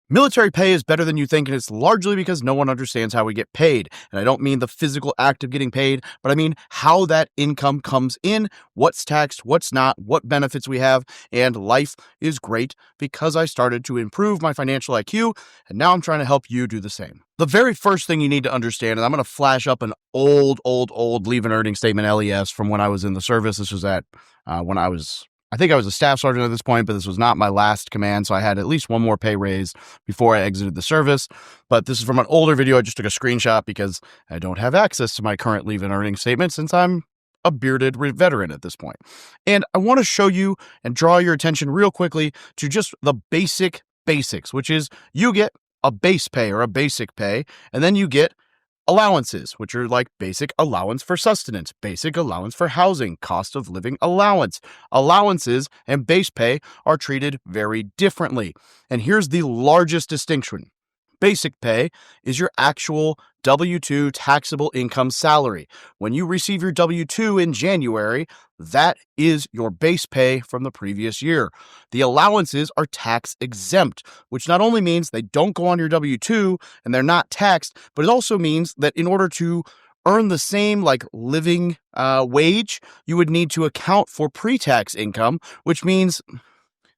Military pay is better than you think, and it's largely because no one understands how we get paid. And I don't mean the physical act of getting paid, but I mean how that income comes in, what's taxed, what's not, what benefits we have, and life is great because I started to improve my financial IQ, and now I'm trying to help you do the same. The very first thing you need to understand, and I'm going to flash up an old leave and earning statement LES from when I was in the service. This was when I think I was a staff sergeant at this point, but this was not my last command, so I had at least one more pay raise before I exited the service. But this is from an older video. I just took a screenshot because I don't have access to my current leave and earning statement since I'm a bearded veteran at this point. And I want to show you and draw your attention real quickly to just the basics, which is you get a base pay or a basic pay, and then you get allowances, which are like basic allowance for sustenance, basic allowance for housing, cost of living allowance. Allowances and base pay are treated very differently. And here's the largest distinction. Basic pay is your actual W-2 taxable income salary. When you receive your W-2 in January, that is your base pay from the previous year. The allowances are tax exempt, which not only means they don't go on your W-2 and they're not taxed, but it also means that in order to earn the same living wage, you would need to account for pre-tax income, which means,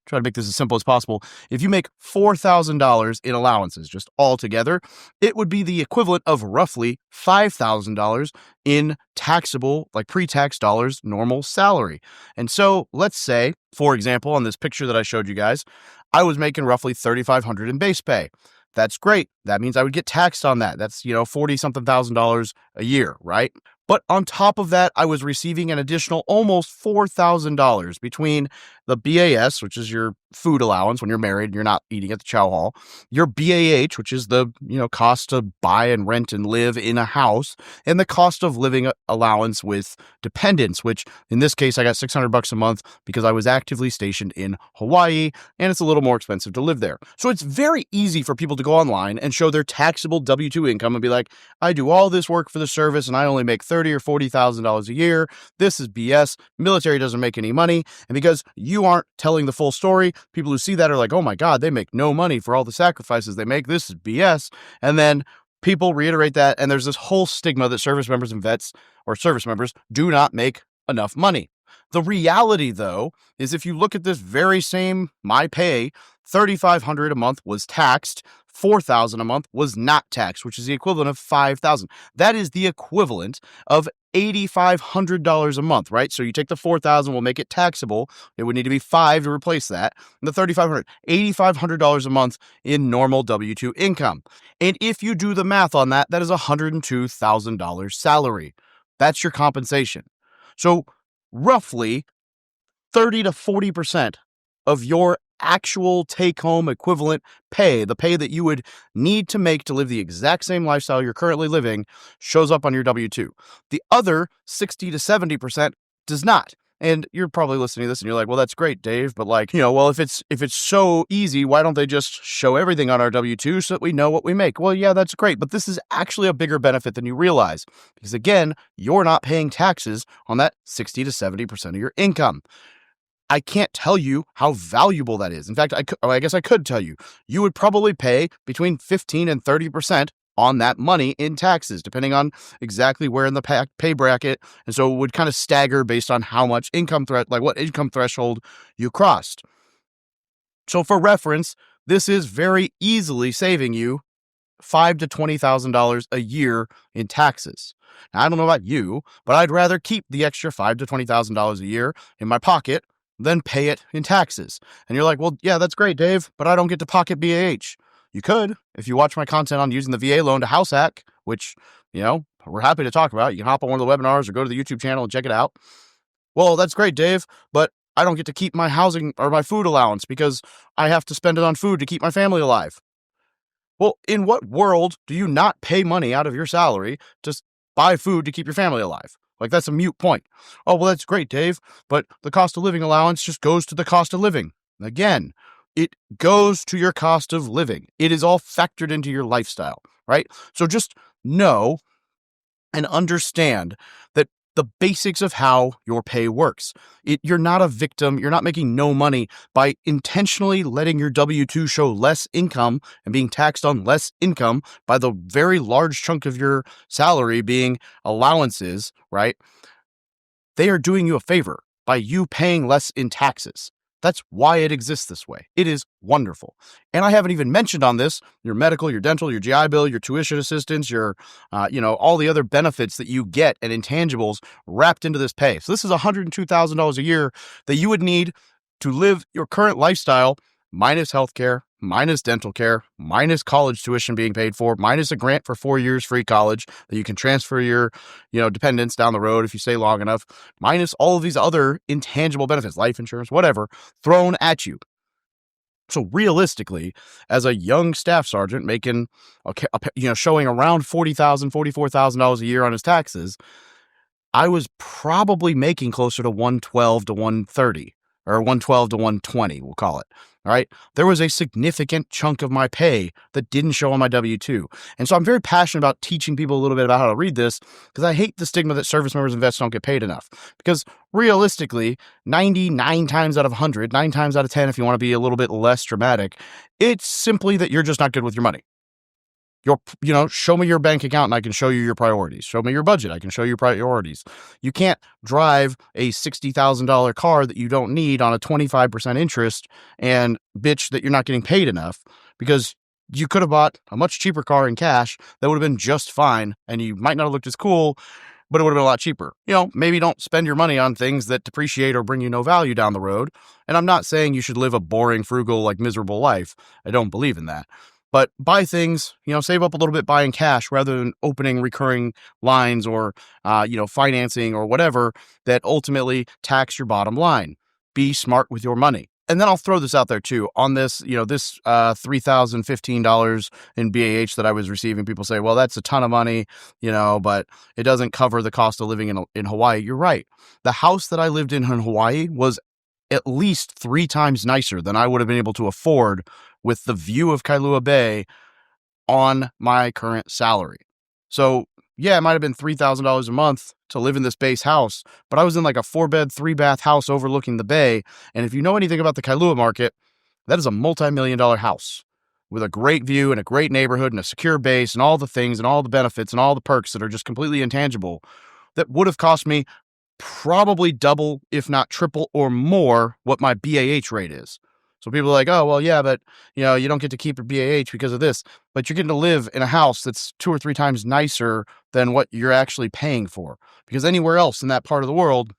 try to make this as simple as possible. If you make $4,000 in allowances, just all together, it would be the equivalent of roughly $5,000 in taxable, pre-tax dollars, normal salary. And so let's say, for example, on this picture that I showed you guys, I was making roughly $3,500 in base pay. That's great. That means I would get taxed on that. That's, $40-something thousand a year, right? But on top of that, I was receiving an additional almost $4,000 between the BAS, which is your food allowance when you're married and you're not eating at the chow hall, your BAH, which is the, cost to buy and rent and live in a house, and the cost of living allowance with dependents, which in this case, I got $600 a month because I was actively stationed in Hawaii, and it's a little more expensive to live there. So it's very easy for people to go online and show their taxable W-2 income and be like, I do all this work for the service and I only make $30,000 or $40,000 a year. This is BS. Military doesn't make any money. And because you aren't telling the full story, people who see that are like, oh my God, they make no money for all the sacrifices they make. This is BS. And then people reiterate that. And there's this whole stigma that service members and vets or service members do not make enough money. The reality, though, is if you look at this very same my pay, $3,500 a month was taxed, $4,000 a month was not taxed, which is the equivalent of $5,000. That is the equivalent of $8,500 a month, right? So you take the $4,000, we'll make it taxable. It would need to be $5,000 to replace that. And the $3,500, $8,500 a month in normal W-2 income. And if you do the math on that, that is $102,000 salary. That's your compensation. So roughly 30 to 40% of your actual take-home equivalent pay, the pay that you would need to make to live the exact same lifestyle you're currently living, shows up on your W-2. The other 60 to 70% does not. And you're probably listening to this and you're like, well, that's great, Dave. But if it's so easy, why don't they just show everything on our W-2 so that we know what we make? Well, yeah, that's great. But this is actually a bigger benefit than you realize. Because again, you're not paying taxes on that 60 to 70% of your income. I can't tell you how valuable that is. In fact, I guess I could tell you. You would probably pay between 15 and 30% on that money in taxes, depending on exactly where in the pay bracket. And so it would kind of stagger based on how much what income threshold you crossed. So for reference, this is very easily saving you $5,000 to $20,000 a year in taxes. Now, I don't know about you, but I'd rather keep the extra $5,000 to $20,000 a year in my pocket than pay it in taxes. And you're like, well, yeah, that's great, Dave, but I don't get to pocket BAH. You could, if you watch my content on using the VA loan to house hack, which, we're happy to talk about. You can hop on one of the webinars or go to the YouTube channel and check it out. Well, that's great, Dave, but I don't get to keep my housing or my food allowance because I have to spend it on food to keep my family alive. Well, in what world do you not pay money out of your salary to buy food to keep your family alive? That's a moot point. Oh, well, that's great, Dave, but the cost of living allowance just goes to the cost of living. Again, it goes to your cost of living. It is all factored into your lifestyle, right? So just know and understand that the basics of how your pay works. You're not a victim. You're not making no money by intentionally letting your W-2 show less income and being taxed on less income by the very large chunk of your salary being allowances, right? They are doing you a favor by you paying less in taxes. That's why it exists this way. It is wonderful. And I haven't even mentioned on this your medical, your dental, your GI Bill, your tuition assistance, your, all the other benefits that you get and intangibles wrapped into this pay. So this is $102,000 a year that you would need to live your current lifestyle minus healthcare, minus dental care, minus college tuition being paid for, minus a grant for 4 years free college that you can transfer your, dependents down the road if you stay long enough, minus all of these other intangible benefits, life insurance, whatever, thrown at you. So realistically, as a young staff sergeant making, showing around $40,000, $44,000 a year on his taxes, I was probably making closer to 112 to 130 or 112 to 120, we'll call it. All right. There was a significant chunk of my pay that didn't show on my W-2. And so I'm very passionate about teaching people a little bit about how to read this because I hate the stigma that service members and vets don't get paid enough. Because realistically, 99 times out of 100, 9 times out of 10, if you want to be a little bit less dramatic, it's simply that you're just not good with your money. Show me your bank account and I can show you your priorities. Show me your budget. I can show you priorities. You can't drive a $60,000 car that you don't need on a 25% interest and bitch that you're not getting paid enough because you could have bought a much cheaper car in cash that would have been just fine. And you might not have looked as cool, but it would have been a lot cheaper. Maybe don't spend your money on things that depreciate or bring you no value down the road. And I'm not saying you should live a boring, frugal, miserable life. I don't believe in that. But buy things, save up a little bit buying cash rather than opening recurring lines or, financing or whatever that ultimately tax your bottom line. Be smart with your money. And then I'll throw this out there too. On this, this $3,015 in BAH that I was receiving, people say, well, that's a ton of money, but it doesn't cover the cost of living in Hawaii. You're right. The house that I lived in Hawaii was at least 3 times nicer than I would have been able to afford with the view of Kailua Bay on my current salary. So yeah, it might have been $3,000 a month to live in this base house, but I was in a 4-bed, 3-bath house overlooking the bay. And if you know anything about the Kailua market, that is a multi-million-dollar house with a great view and a great neighborhood and a secure base and all the things and all the benefits and all the perks that are just completely intangible that would have cost me probably double, if not triple or more what my BAH rate is. So people are like, oh, well, yeah, but you don't get to keep your BAH because of this, but you're getting to live in a house that's 2 or 3 times nicer than what you're actually paying for. Because anywhere else in that part of the world,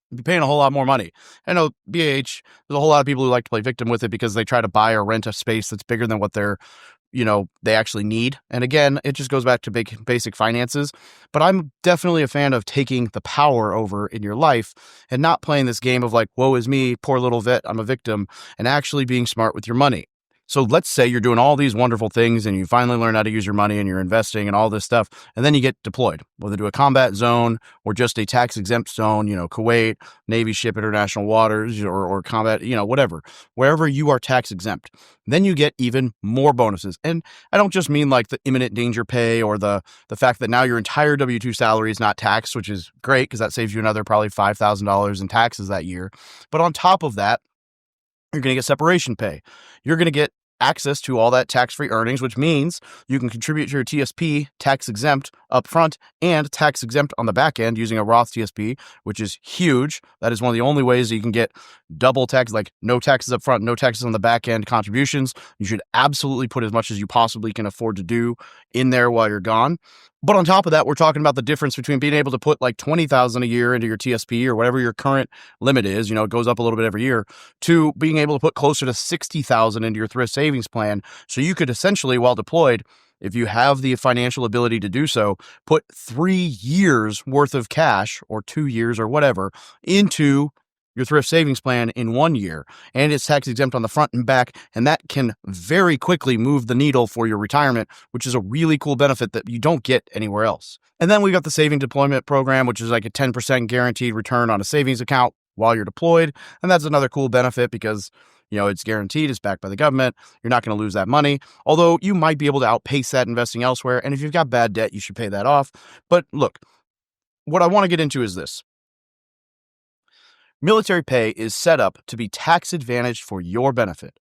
you'd be paying a whole lot more money. I know BAH, there's a whole lot of people who like to play victim with it because they try to buy or rent a space that's bigger than what they actually need. And again, it just goes back to basic finances. But I'm definitely a fan of taking the power over in your life and not playing this game of woe is me, poor little vet, I'm a victim, and actually being smart with your money. So let's say you're doing all these wonderful things and you finally learn how to use your money and you're investing and all this stuff, and then you get deployed, whether to a combat zone or just a tax-exempt zone, Kuwait, Navy ship, international waters, or combat, whatever, wherever you are tax-exempt. Then you get even more bonuses. And I don't just mean the imminent danger pay or the fact that now your entire W-2 salary is not taxed, which is great because that saves you another probably $5,000 in taxes that year. But on top of that, you're going to get separation pay. You're going to get access to all that tax-free earnings, which means you can contribute to your TSP tax-exempt up front and tax-exempt on the back end using a Roth TSP, which is huge. That is one of the only ways that you can get double tax, no taxes up front, no taxes on the back end contributions. You should absolutely put as much as you possibly can afford to do in there while you're gone. But on top of that, we're talking about the difference between being able to put $20,000 a year into your TSP or whatever your current limit is, it goes up a little bit every year, to being able to put closer to $60,000 into your thrift savings plan. So you could essentially, while deployed, if you have the financial ability to do so, put 3 years worth of cash or 2 years or whatever into your thrift savings plan in 1 year, and it's tax exempt on the front and back, and that can very quickly move the needle for your retirement, which is a really cool benefit that you don't get anywhere else. And then we got the saving deployment program, which is a 10% guaranteed return on a savings account while you're deployed, and that's another cool benefit because it's guaranteed, it's backed by the government, you're not going to lose that money, although you might be able to outpace that investing elsewhere, and if you've got bad debt, you should pay that off. But look, what I want to get into is this. Military pay is set up to be tax advantaged for your benefit.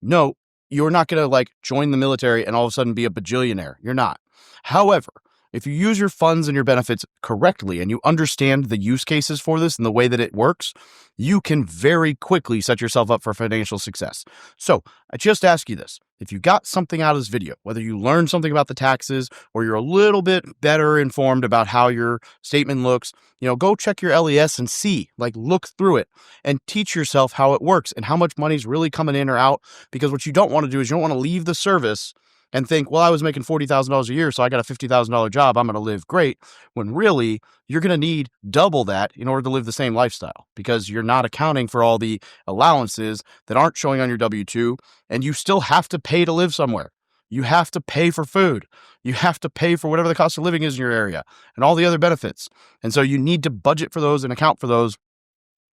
No, you're not going to join the military and all of a sudden be a bajillionaire. You're not. However, if you use your funds and your benefits correctly and you understand the use cases for this and the way that it works, you can very quickly set yourself up for financial success. So I just ask you this. If you got something out of this video, whether you learned something about the taxes or you're a little bit better informed about how your statement looks, go check your LES and see, look through it and teach yourself how it works and how much money's really coming in or out. Because what you don't want to do is you don't want to leave the service and think, well, I was making $40,000 a year, so I got a $50,000 job. I'm going to live great. When really, you're going to need double that in order to live the same lifestyle because you're not accounting for all the allowances that aren't showing on your W-2, and you still have to pay to live somewhere. You have to pay for food. You have to pay for whatever the cost of living is in your area and all the other benefits. And so you need to budget for those and account for those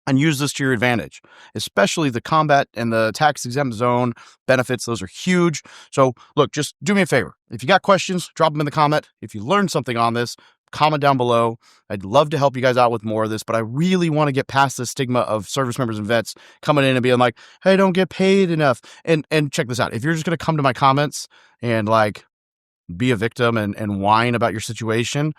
and use this to your advantage, especially the combat and the tax exempt zone benefits. Those are huge. So look, just do me a favor. If you got questions, drop them in the comment. If you learned something on this, comment down below. I'd love to help you guys out with more of this, but I really want to get past the stigma of service members and vets coming in and being like, hey, I don't get paid enough. And check this out. If you're just going to come to my comments and be a victim and whine about your situation,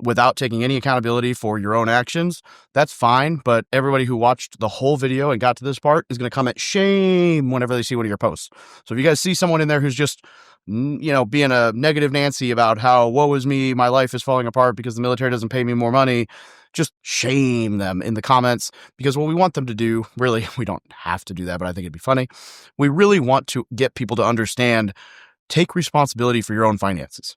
without taking any accountability for your own actions, that's fine. But everybody who watched the whole video and got to this part is going to comment shame whenever they see one of your posts. So if you guys see someone in there who's just, being a negative Nancy about how, woe is me, my life is falling apart because the military doesn't pay me more money, just shame them in the comments, because what we want them to do, really, we don't have to do that, but I think it'd be funny. We really want to get people to understand, take responsibility for your own finances.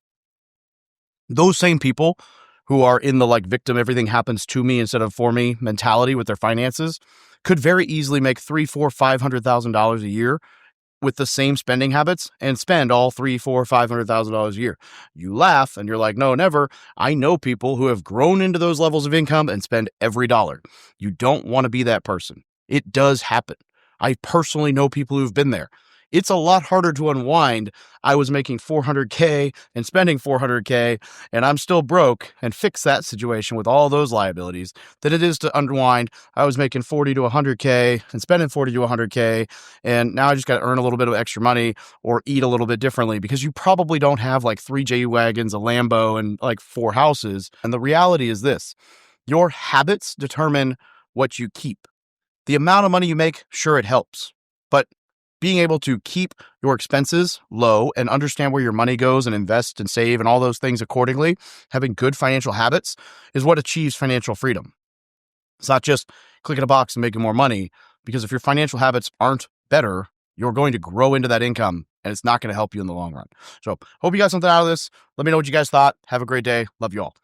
Those same people who are in the victim, everything happens to me instead of for me mentality with their finances could very easily make $300,000, $400,000, $500,000 a year with the same spending habits and spend all $300,000, $400,000, $500,000 a year. You laugh and you're like, no, never. I know people who have grown into those levels of income and spend every dollar. You don't want to be that person. It does happen. I personally know people who've been there. It's a lot harder to unwind. I was making $400K and spending $400K and I'm still broke and fix that situation with all those liabilities than it is to unwind. I was making $40 to $100K and spending $40 to $100K. And now I just got to earn a little bit of extra money or eat a little bit differently because you probably don't have 3 J-Wagons, a Lambo, and 4 houses. And the reality is this, your habits determine what you keep. The amount of money you make, sure, it helps, but being able to keep your expenses low and understand where your money goes and invest and save and all those things accordingly, having good financial habits is what achieves financial freedom. It's not just clicking a box and making more money, because if your financial habits aren't better, you're going to grow into that income and it's not going to help you in the long run. So hope you got something out of this. Let me know what you guys thought. Have a great day. Love you all.